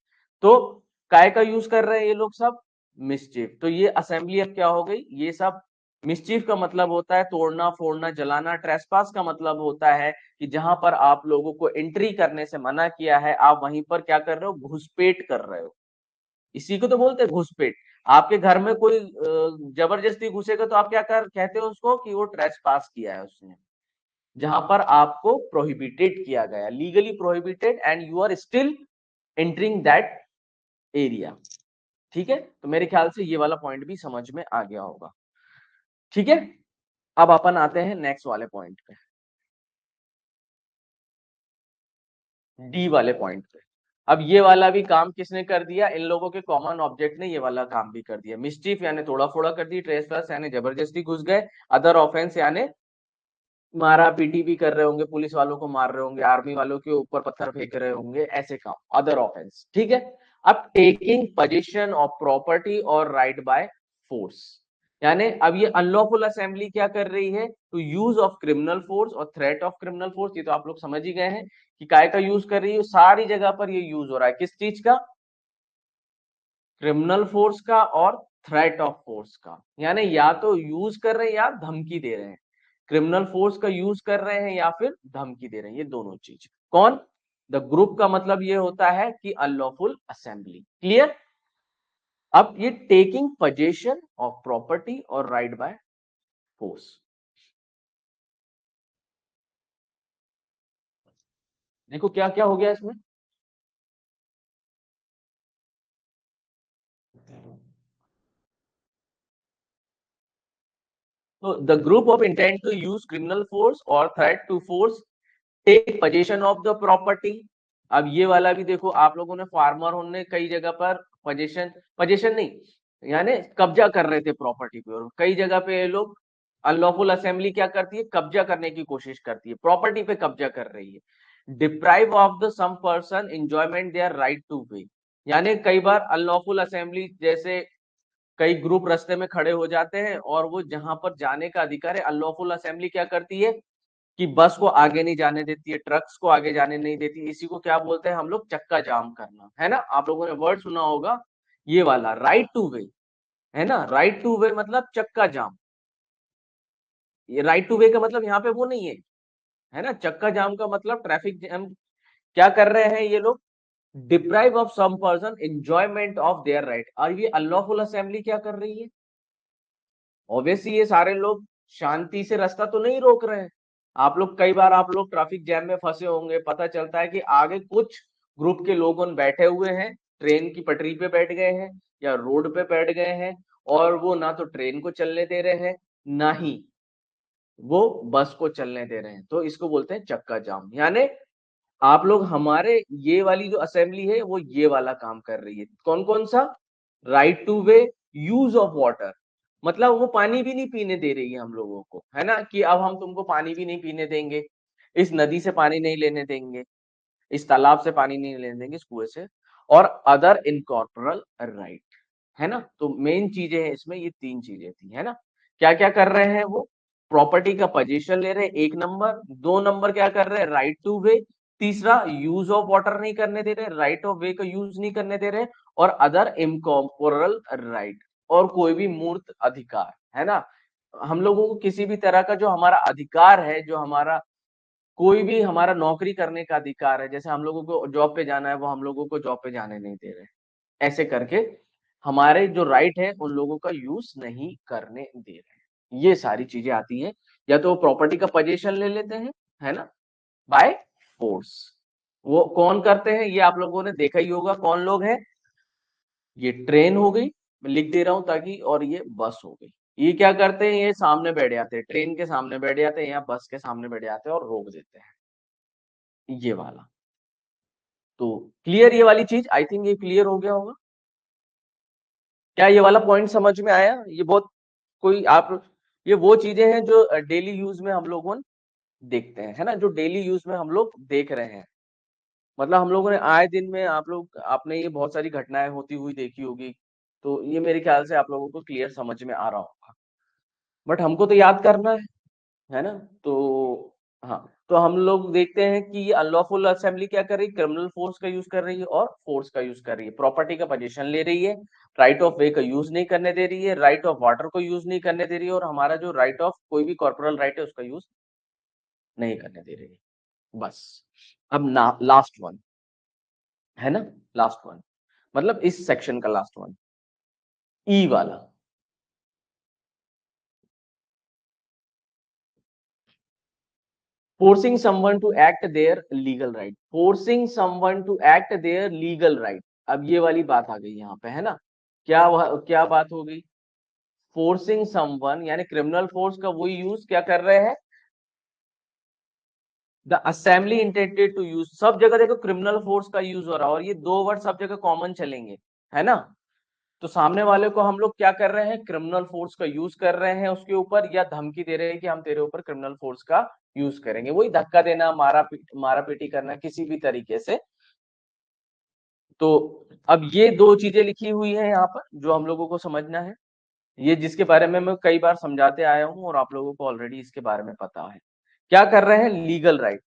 तो काय का यूज कर रहे हैं ये लोग सब, मिसचीफ। तो ये असेंबली अब क्या हो गई, ये सब मिसचीफ का मतलब होता है तोड़ना फोड़ना जलाना, ट्रेसपास का मतलब होता है कि जहां पर आप लोगों को एंट्री करने से मना किया है, आप वहीं पर क्या कर रहे हो, घुसपैठ कर रहे हो, इसी को तो बोलते हैं घुसपैठ। आपके घर में कोई जबरदस्ती घुसेगा तो आप क्या कर कहते हो उसको, कि वो ट्रेसपास किया है उसने, जहां पर आपको प्रोहिबिटेड किया गया, legally prohibited, and you are still entering that area. ठीक है, तो मेरे ख्याल से ये वाला पॉइंट भी समझ में आ गया होगा। ठीक है, अब अपन आते हैं नेक्स्ट वाले पॉइंट पे, डी वाले पॉइंट पे। अब ये वाला भी काम किसने कर दिया, इन लोगों के कॉमन ऑब्जेक्ट ने ये वाला काम भी कर दिया। मिस्चीफ यानी तोड़ा फोड़ा कर दी, ट्रेसपास यानी जबरदस्ती घुस गए, अदर ऑफेंस यानी मारा पीटी भी कर रहे होंगे, पुलिस वालों को मार रहे होंगे, आर्मी वालों के ऊपर पत्थर फेंक रहे होंगे, ऐसे काम, अदर ऑफेंस। ठीक है, अब टेकिंग पोजीशन ऑफ प्रॉपर्टी और राइट बाय फोर्स, यानी अब ये अनलॉफुल असेंबली क्या कर रही है, to use of criminal force और थ्रेट ऑफ क्रिमिनल फोर्स। ये तो आप लोग समझ ही गए हैं कि काय का यूज कर रही है, सारी जगह पर ये यूज हो रहा है, किस चीज का, क्रिमिनल फोर्स का और थ्रेट ऑफ फोर्स का, यानी या तो यूज कर रहे हैं या धमकी दे रहे हैं, क्रिमिनल फोर्स का यूज कर रहे हैं या फिर धमकी दे रहे हैं, ये दोनों चीज। कौन, द ग्रुप का मतलब ये होता है कि अनलॉफुल असेंबली, क्लियर। अब ये टेकिंग पोजेशन ऑफ प्रॉपर्टी और राइट बाय फोर्स, देखो क्या क्या हो गया इसमें। तो the group of intent to use criminal force और threat to force take position of the property. अब ये वाला भी देखो, आप लोगों ने फार्मर ने कई जगह पर पोजीशन, पोजीशन नहीं यानी कब्जा कर रहे थे प्रॉपर्टी पे, और कई जगह पे ये लोग, अनलॉफुल असेंबली क्या करती है, कब्जा करने की कोशिश करती है, प्रॉपर्टी पे कब्जा कर रही है। Deprive of the some person enjoyment their right to way, यानी कई बार अनलॉफुल असेंबली जैसे कई ग्रुप रास्ते में खड़े हो जाते हैं और वो जहां पर जाने का अधिकार है, अनलॉफुल असेंबली क्या करती है कि बस को आगे नहीं जाने देती है, ट्रक्स को आगे जाने नहीं देती, इसी को क्या बोलते हैं हम लोग, चक्का जाम करना, है ना। आप लोगों ने वर्ड सुना होगा ये वाला, राइट टू वे, है ना। राइट टू वे मतलब चक्का जाम, ये राइट टू वे का मतलब यहाँ पे वो नहीं है ना। चक्का जाम का मतलब ट्रैफिक जैम, क्या कर रहे हैं ये लोग, deprive of some person enjoyment of their right. और ये अनलॉफुल असेंबली क्या कर रही है, ऑब्वियसली ये सारे लोग शांति से रास्ता तो नहीं रोक रहे हैं। आप लोग कई बार आप लोग ट्रैफिक जैम में फंसे होंगे, पता चलता है कि आगे कुछ ग्रुप के लोग बैठे हुए हैं, ट्रेन की पटरी पे बैठ गए हैं या रोड पे बैठ गए हैं, और वो ना तो ट्रेन को चलने दे रहे हैं, ना ही वो बस को चलने दे रहे हैं, तो इसको बोलते हैं चक्का जाम। यानी आप लोग हमारे ये वाली जो असेंबली है वो ये वाला काम कर रही है, कौन कौन सा, right to way, use of water, मतलब वो पानी भी नहीं पीने दे रही है हम लोगों को, है ना, कि अब हम तुमको पानी भी नहीं पीने देंगे, इस नदी से पानी नहीं लेने देंगे, इस तालाब से पानी नहीं लेने देंगे, इस कुएं से, और अदर इनकॉर्पोरल राइट। है ना? तो मेन चीजें हैं इसमें, ये 3 चीजें थी, है ना? क्या-क्या कर रहे हैं वो? प्रॉपर्टी का पोजीशन ले रहे हैं 1 नंबर, 2 नंबर क्या कर रहे हैं? राइट टू वे, तीसरा यूज ऑफ वाटर नहीं करने दे रहे, राइट ऑफ वे का यूज नहीं करने दे रहे, और अदर इनकॉर्पोरल राइट, और कोई भी मूर्त अधिकार, है ना? हम लोगों को किसी भी तरह का जो हमारा अधिकार है, जो हमारा कोई भी हमारा नौकरी करने का अधिकार है, जैसे हम लोगों को जॉब पे जाना है, वो हम लोगों को जॉब पे जाने नहीं दे रहे। ऐसे करके हमारे जो राइट है उन लोगों का यूज नहीं करने दे रहे। ये सारी चीजें आती हैं, या तो प्रॉपर्टी का पोजीशन ले लेते हैं, है ना, बाय फोर्स। वो कौन करते हैं ये आप लोगों ने देखा ही होगा, कौन लोग हैं? ये ट्रेन हो गई, मैं लिख दे रहा हूं ताकि, और ये बस हो गई। ये क्या करते हैं? ये सामने बैठ जाते हैं, ट्रेन के सामने बैठ जाते हैं या बस के सामने बैठ जाते हैं और रोक देते हैं, ये वाला। तो क्लियर ये वाली चीज? आई थिंक ये क्लियर हो गया होगा। क्या ये वाला पॉइंट समझ में आया? ये बहुत कोई आप, ये वो चीजें हैं जो डेली यूज में हम लोगों ने देखते हैं, है ना, जो डेली यूज में हम लोग देख रहे हैं। मतलब हम लोगों ने आए दिन में, आपने ये बहुत सारी घटनाएं होती हुई देखी होगी, तो ये मेरे ख्याल से आप लोगों को क्लियर समझ में आ रहा होगा। बट हमको तो याद करना है ना? तो हाँ, तो हम लोग देखते हैं कि ये अनलॉफुल असेंबली क्या कर रही है? क्रिमिनल फोर्स का यूज कर रही है और फोर्स का यूज कर रही है, प्रॉपर्टी का पोजीशन ले रही है, राइट ऑफ वे का यूज नहीं करने दे रही है, राइट ऑफ वाटर को यूज नहीं करने दे रही है, और हमारा जो राइट ऑफ कोई भी कॉर्पोरल राइट है उसका यूज नहीं करने दे रही है। बस। अब ना लास्ट वन, है ना, लास्ट वन, मतलब इस सेक्शन का लास्ट वन, ई वाला। forcing someone to act their legal right, forcing someone to act their legal right। अब ये वाली बात आ गई यहाँ पे, है ना? क्या बात हो गई? फोर्सिंग समवन यानी क्रिमिनल फोर्स का वही यूज क्या कर रहे हैं? The assembly intended to use, सब जगह देखो क्रिमिनल फोर्स का यूज हो रहा है, और ये दो वर्ड सब जगह कॉमन चलेंगे, है ना? तो सामने वाले को हम लोग क्या कर रहे हैं? क्रिमिनल फोर्स का यूज कर रहे हैं उसके ऊपर, या धमकी दे रहे हैं कि हम तेरे ऊपर क्रिमिनल फोर्स का यूज करेंगे, वही धक्का देना, मारा पीटी करना किसी भी तरीके से। तो अब ये दो चीजें लिखी हुई है यहाँ पर जो हम लोगों को समझना है, ये जिसके बारे में मैं कई बार समझाते आया हूँ और आप लोगों को ऑलरेडी इसके बारे में पता है। क्या कर रहे हैं? Legal right.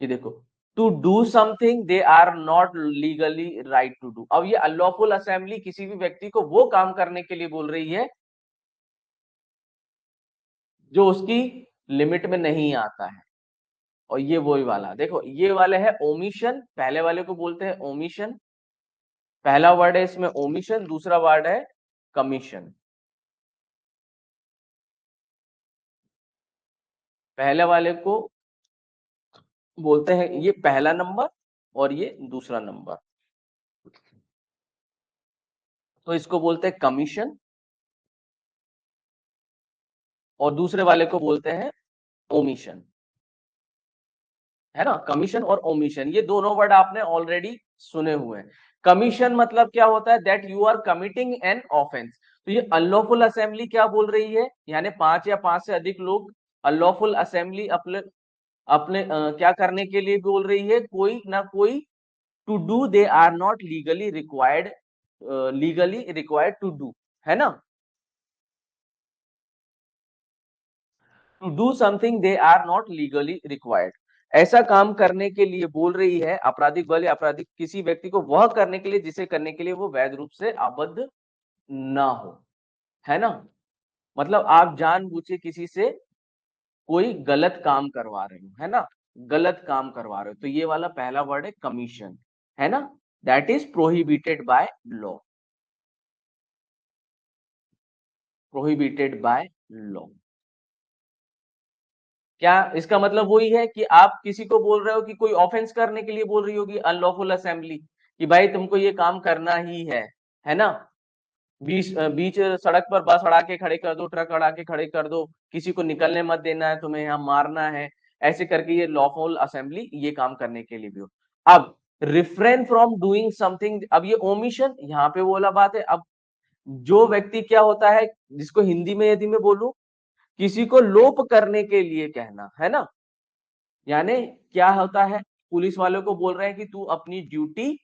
ये देखो, to do something they are not legally right to do. अब ये अनलॉफुल असेंबली किसी भी व्यक्ति को वो काम करने के लिए बोल रही है जो उसकी लिमिट में नहीं आता है। और ये वही वाला देखो, ये वाले है ओमिशन, पहले वाले को बोलते हैं ओमिशन, पहला वर्ड है इसमें ओमिशन, दूसरा वर्ड है कमीशन। पहले वाले को बोलते हैं ये पहला नंबर, और ये दूसरा नंबर, तो इसको बोलते हैं कमीशन, और दूसरे वाले को बोलते हैं ओमिशन, है ना? कमीशन और ओमिशन ये दोनों वर्ड आपने ऑलरेडी सुने हुए हैं। कमीशन मतलब क्या होता है? That you are committing an offence. तो ये अनलॉफुल असेंबली क्या बोल रही है? यानी 5 या 5 से अधिक लोग अनलॉफुल असेंबली अपने अपने क्या करने के लिए बोल रही है? कोई ना कोई to do they are not legally required to do, है ना? To do something they are not legally required, ऐसा काम करने के लिए बोल रही है आपराधिक बल या आपराधिक किसी व्यक्ति को वह करने के लिए जिसे करने के लिए वो वैध रूप से आबद्ध ना हो, है ना? मतलब आप जानबूझ किसी से कोई गलत काम करवा रहे हो, है ना, गलत काम करवा रहे हो, तो ये वाला पहला वर्ड है कमीशन, है ना, that is prohibited by law, prohibited by law. क्या इसका मतलब वही है कि आप किसी को बोल रहे हो कि कोई ऑफेंस करने के लिए बोल रही होगी अनलॉफुल असेंबली, कि भाई तुमको ये काम करना ही है ना? बीच सड़क पर बस अड़ा के खड़े कर दो, ट्रक अड़ा के खड़े कर दो, किसी को निकलने मत देना है, तुम्हें यहाँ मारना है, ऐसे करके ये लॉफुल असेंबली ये काम करने के लिए भी हो। अब रिफ्रेन फ्रॉम डूइंग समथिंग, अब ये ओमिशन यहाँ पे बोला बात है। अब जो व्यक्ति क्या होता है, जिसको हिंदी में यदि मैं बोलूं, किसी को लोप करने के लिए कहना, है ना, यानी क्या होता है? पुलिस वालों को बोल रहे हैं कि तू अपनी ड्यूटी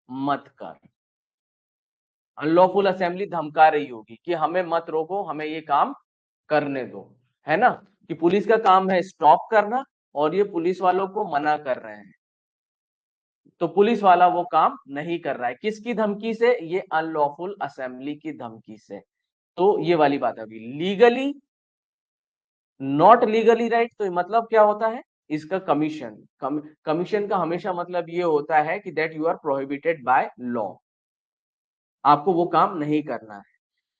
मत कर, अनलॉफुल असेंबली धमका रही होगी कि हमें मत रोको, हमें ये काम करने दो, है ना, कि पुलिस का काम है स्टॉप करना और ये पुलिस वालों को मना कर रहे हैं, तो पुलिस वाला वो काम नहीं कर रहा है, किसकी धमकी से, ये अनलॉफुल असेंबली की धमकी से। तो ये वाली बात है। अभी लीगली नॉट लीगली राइट, तो मतलब क्या होता है इसका, कमीशन। कमीशन का हमेशा मतलब ये होता है कि that you are prohibited by law, आपको वो काम नहीं करना है।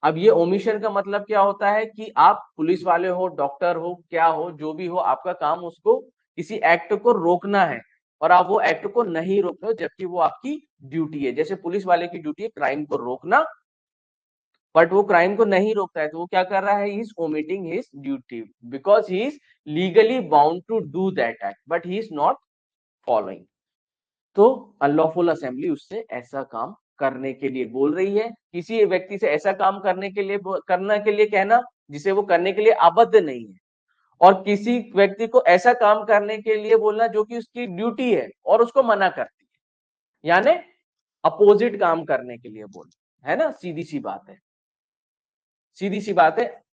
अब ये ओमिशन का मतलब क्या होता है कि आप पुलिस वाले हो, डॉक्टर हो, क्या हो, जो भी हो, आपका काम उसको किसी एक्ट को रोकना है और आप वो एक्ट को नहीं रोक रहे हो, जबकि वो आपकी ड्यूटी है। जैसे पुलिस वाले की ड्यूटी है क्राइम को रोकना, बट वो क्राइम को नहीं रोकता है, तो वो क्या कर रहा है, he is omitting his duty because he is legally bound to do that act but he is not following. तो अनलॉफुल असेंबली उससे ऐसा काम करने के लिए बोल रही है, किसी व्यक्ति से ऐसा काम करने के लिए कहना जिसे वो करने के लिए आबद्ध नहीं है, और किसी व्यक्ति को ऐसा काम करने के लिए बोलना जो कि उसकी ड्यूटी है और उसको मना करती है, यानी अपोजिट काम करने के लिए बोल, है ना, सीधी सी बात है, सीधी सी बात है।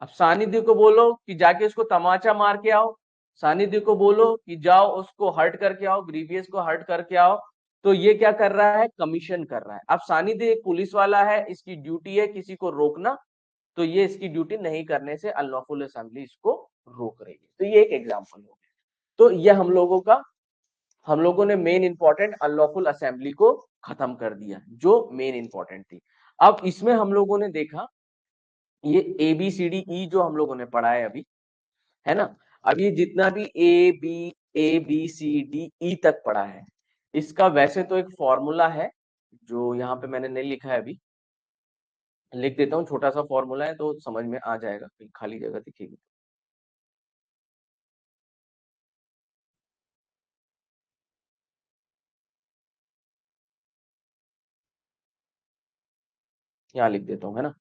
अब सानिध्य को बोलो कि जाके उसको तमाचा मार के आओ, सानिध्य को बोलो कि जाओ उसको हर्ट करके आओ, ग्रीवियस को हर्ट करके आओ, तो ये क्या कर रहा है, कमीशन कर रहा है। अब सानिध्य एक पुलिस वाला है, इसकी ड्यूटी है किसी को रोकना, तो ये इसकी ड्यूटी नहीं करने से अनलॉफुल असेंबली इसको रोक रही है। तो ये एक एग्जांपल हो गया। तो ये हम लोगों ने मेन इंपॉर्टेंट अनलॉफुल असेंबली को खत्म कर दिया, जो मेन इंपॉर्टेंट थी। अब इसमें हम लोगों ने देखा ये ABCDE जो हम लोगों ने पढ़ा है अभी, है ना, अब ये जितना भी ABCDE तक पढ़ा है, इसका वैसे तो एक फॉर्मूला है जो यहाँ पे मैंने नहीं लिखा है, अभी लिख देता हूँ, छोटा सा फॉर्मूला है तो समझ में आ जाएगा, कहीं खाली जगह दिखेगी। यहाँ लिख देता हूँ, है ना,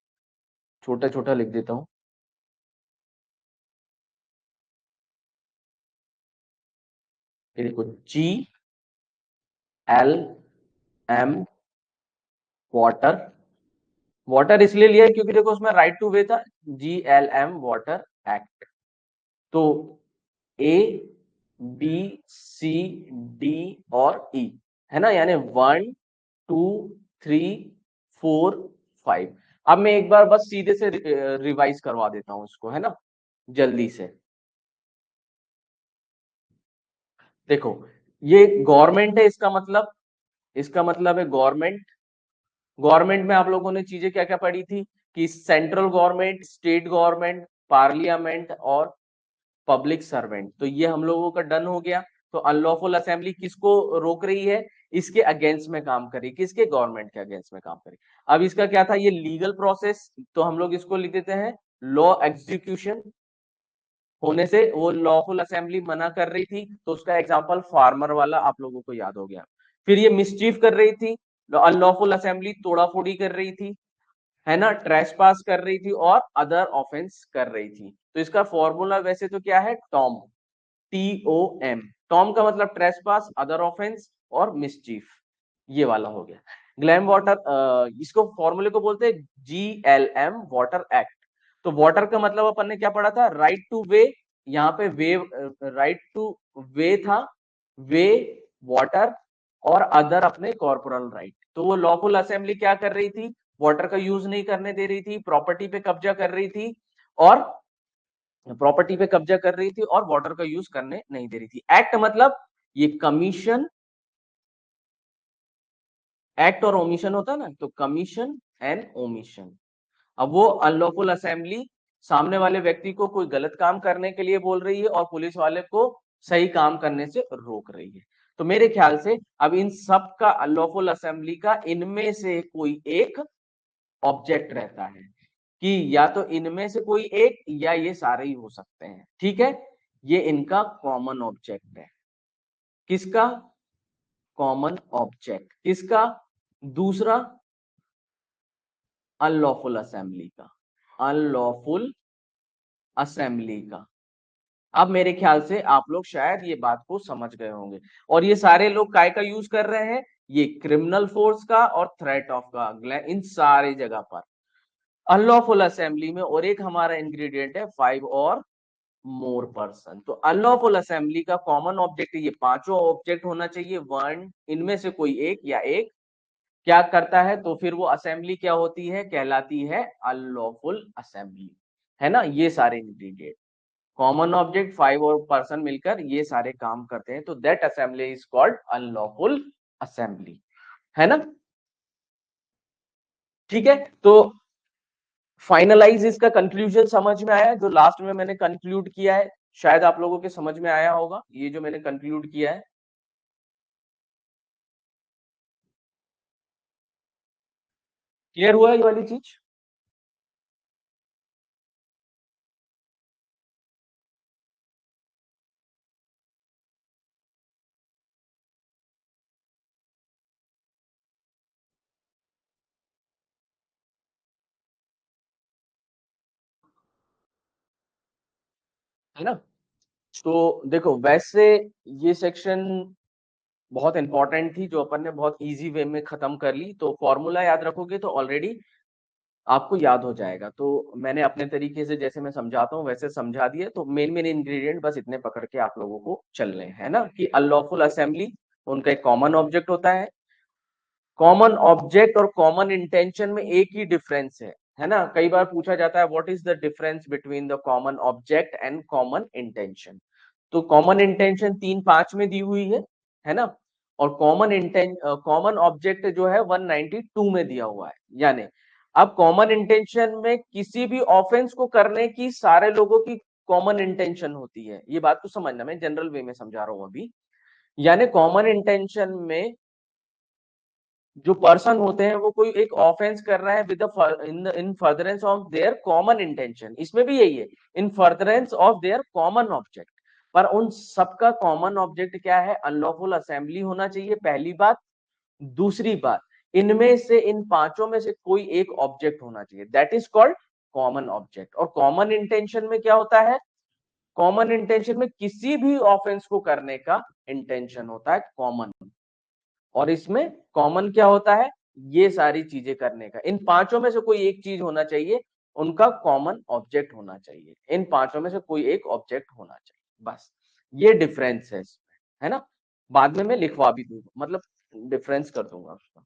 छोटा छोटा लिख देता हूँ। ये देखो, GLM वाटर, वाटर इसलिए लिया है क्योंकि देखो उसमें राइट टू वे था, GLM वाटर एक्ट। तो ABCD और E, है ना, यानी 1 2 3 4 5। अब मैं एक बार बस सीधे से रिवाइज करवा देता हूं इसको, है ना, जल्दी से। देखो, ये गवर्नमेंट है, इसका मतलब है गवर्नमेंट। गवर्नमेंट में आप लोगों ने चीजें क्या क्या पढ़ी थी कि central government, state government, parliament और पब्लिक सर्वेंट। तो ये हम लोगों का डन हो गया। तो अनलॉफुल असेंबली किसको रोक रही है, इसके अगेंस्ट में काम करी, किसके, गवर्नमेंट के अगेंस्ट में काम करी। अब इसका क्या था, ये लीगल प्रोसेस, तो हम लोग इसको लिख देते हैं लॉ एग्जीक्यूशन होने से वो लॉफुल असेंबली मना कर रही थी, तो उसका एग्जांपल फार्मर वाला आप लोगों को याद हो गया। फिर ये मिसचीफ कर रही थी, अनलॉफुल असेंबली तोड़ाफोड़ी कर रही थी, है ना, ट्रेसपास कर रही थी और अदर ऑफेंस कर रही थी। तो इसका फॉर्मूला वैसे तो क्या है, टॉम, TOM। टॉम का मतलब ट्रेसपास, अदर ऑफेंस और मिसचीफ, ये वाला हो गया। ग्लैम वाटर, इसको फॉर्मूले को बोलते हैं GLM वाटर एक्ट। तो वाटर का मतलब अपन ने क्या पढ़ा था, राइट टू वे, यहाँ पे वे, राइट टू वे था, वे, वाटर और अदर अपने कॉर्पोरल राइट। तो वो लॉफुल असेंबली क्या कर रही थी, वाटर का यूज नहीं करने दे रही थी, प्रॉपर्टी पे कब्जा कर रही थी, और प्रॉपर्टी पे कब्जा कर रही थी और वाटर का यूज करने नहीं दे रही थी। एक्ट मतलब ये कमीशन, एक्ट और ओमिशन होता है ना, तो कमीशन एंड ओमिशन। अब वो अनलॉफुल असेंबली सामने वाले व्यक्ति को कोई गलत काम करने के लिए बोल रही है और पुलिस वाले को सही काम करने से रोक रही है। तो मेरे ख्याल से अब इन सब का, अनलॉफुल असेंबली का, इनमें से कोई एक ऑब्जेक्ट रहता है, कि या तो इनमें से कोई एक या ये सारे ही हो सकते हैं, ठीक है, ये इनका कॉमन ऑब्जेक्ट है। किसका, कॉमन ऑब्जेक्ट किसका, दूसरा अनलॉफुल असेंबली का, अनलॉफुल असेंबली का। अब मेरे ख्याल से आप लोग शायद ये बात को समझ गए होंगे। और ये सारे लोग काय का यूज कर रहे हैं? ये क्रिमिनल फोर्स का और थ्रेट ऑफ का, इन सारी जगह पर अनलॉफुल असेंबली में। और एक हमारा इंग्रेडिएंट है 5 और मोर पर्सन। तो अनलॉफुल असेंबली का कॉमन ऑब्जेक्ट ये पांचों ऑब्जेक्ट होना चाहिए। वन इनमें से कोई एक या एक क्या करता है तो फिर वो असेंबली क्या होती है? कहलाती है अनलॉफुल असेंबली, है ना। ये सारे इंग्रेडिएंट कॉमन ऑब्जेक्ट 5 और पर्सन मिलकर ये सारे काम करते हैं, तो that assembly is called unlawful assembly, है ना। ठीक है, तो फाइनलाइज इसका कंक्लूजन समझ में आया? जो लास्ट में मैंने कंक्लूड किया है शायद आप लोगों के समझ में आया होगा, ये जो मैंने कंक्लूड किया है। क्लियर हुआ ये वाली चीज? है ना। तो देखो वैसे ये सेक्शन बहुत इंपॉर्टेंट थी जो अपन ने बहुत इजी वे में खत्म कर ली। तो फॉर्मूला याद रखोगे तो ऑलरेडी आपको याद हो जाएगा। तो मैंने अपने तरीके से जैसे मैं समझाता हूँ वैसे समझा दिया। तो मेन मेन इंग्रेडिएंट बस इतने पकड़ के आप लोगों को चलने हैं, है ना। कि अनलॉफुल असेंबली उनका एक कॉमन ऑब्जेक्ट होता है। कॉमन ऑब्जेक्ट और कॉमन इंटेंशन में एक ही डिफरेंस है ना। कई बार पूछा जाता है what is the difference between the common object and common intention. तो कॉमन इंटेंशन 3-5 में दी हुई है ना। और कॉमन ऑब्जेक्ट जो है 192 में दिया हुआ है। यानी अब कॉमन इंटेंशन में किसी भी ऑफेंस को करने की सारे लोगों की कॉमन इंटेंशन होती है। ये बात तो समझना, मैं जनरल वे में समझा रहा हूं अभी। यानी कॉमन इंटेंशन में जो पर्सन होते हैं वो कोई एक ऑफेंस कर रहा है with in furtherance of their common intention. इसमें भी यही है, इन furtherance of their common object. पर उन सबका कॉमन ऑब्जेक्ट क्या है? अनलॉफुल असेंबली होना चाहिए, पहली बात। दूसरी बात, इनमें से इन पांचों में से कोई एक ऑब्जेक्ट होना चाहिए, that is called common object. और कॉमन इंटेंशन में क्या होता है? कॉमन इंटेंशन में किसी भी ऑफेंस को करने का इंटेंशन होता है कॉमन। और इसमें कॉमन क्या होता है? ये सारी चीजें करने का। इन पांचों में से कोई एक चीज होना चाहिए, उनका कॉमन ऑब्जेक्ट होना चाहिए। इन पांचों में से कोई एक ऑब्जेक्ट होना चाहिए, बस ये डिफरेंस है इसमें, है ना। बाद में मैं लिखवा भी दूंगा, मतलब डिफरेंस कर दूंगा उसका।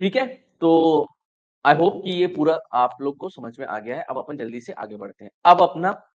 ठीक है, तो आई होप कि ये पूरा आप लोग को समझ में आ गया है। अब अपन जल्दी से आगे बढ़ते हैं। अब अपना